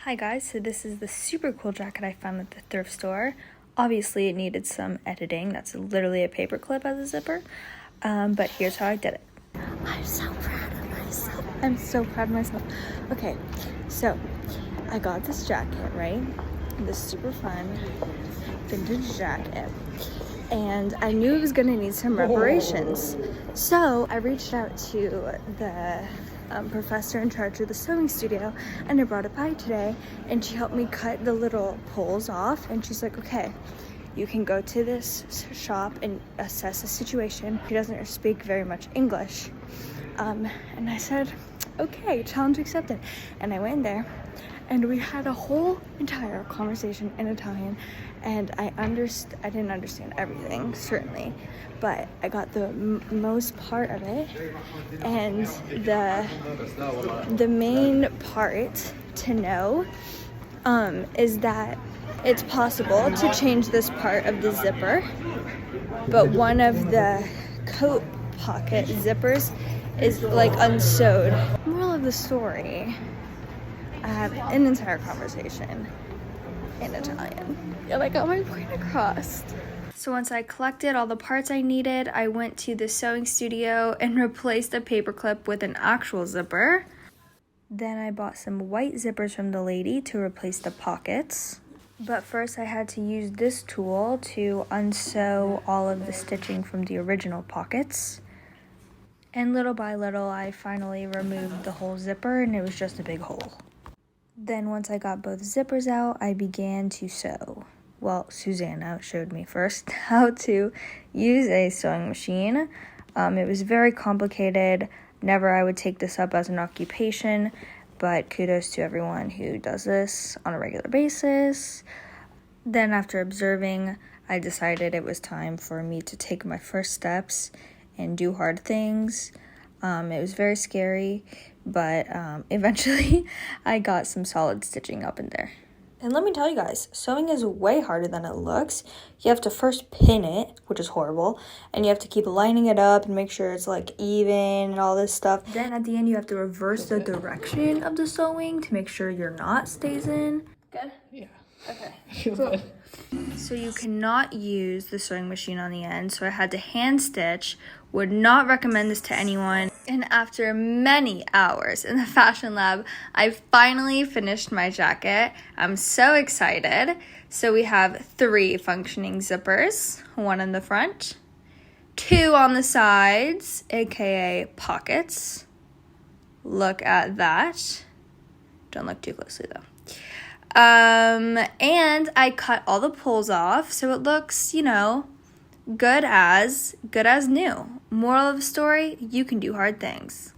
Hi guys, so this is the super cool jacket I found at the thrift store. Obviously it needed some editing. That's literally a paper clip as a zipper. But here's how I did it. I'm so proud of myself. I'm so proud of myself. Okay, so I got this jacket, right? This super fun vintage jacket. And I knew it was gonna need some reparations. So I reached out to the professor in charge of the sewing studio, and I brought it by today, and she helped me cut the little poles off, and she's like, okay, you can go to this shop and assess the situation. She doesn't speak very much English. And I said, okay, challenge accepted. And I went there, and we had a whole entire conversation in Italian, and I didn't understand everything, certainly, but I got the most part of it. And the main part to know is that it's possible to change this part of the zipper, but one of the coat pocket zippers is like unsewed. Moral of the story, I had an entire conversation in Italian. And I got my point across. So once I collected all the parts I needed, I went to the sewing studio and replaced the paper clip with an actual zipper. Then I bought some white zippers from the lady to replace the pockets. But first I had to use this tool to unsew all of the stitching from the original pockets. And little by little, I finally removed the whole zipper, and it was just a big hole. Then once I got both zippers out, I began to sew. Well, Susanna showed me first how to use a sewing machine. It was very complicated. Never I would take this up as an occupation, but kudos to everyone who does this on a regular basis. Then after observing, I decided it was time for me to take my first steps and do hard things. It was very scary, but eventually I got some solid stitching up in there. And let me tell you guys, sewing is way harder than it looks. You have to first pin it, which is horrible, and you have to keep lining it up and make sure it's like even and all this stuff. Then at the end you have to reverse the direction of the sewing to make sure your knot stays in. Good? Yeah. Okay. I feel Cool. good. So you cannot use the sewing machine on the end, so I had to hand stitch. Would not recommend this to anyone. And after many hours in the fashion lab, I finally finished my jacket. I'm so excited. So we have 3 functioning zippers, 1 in the front, 2 on the sides, aka pockets. Look at that. Don't look too closely though. And I cut all the pulls off, so it looks, good as new. Moral of the story, you can do hard things.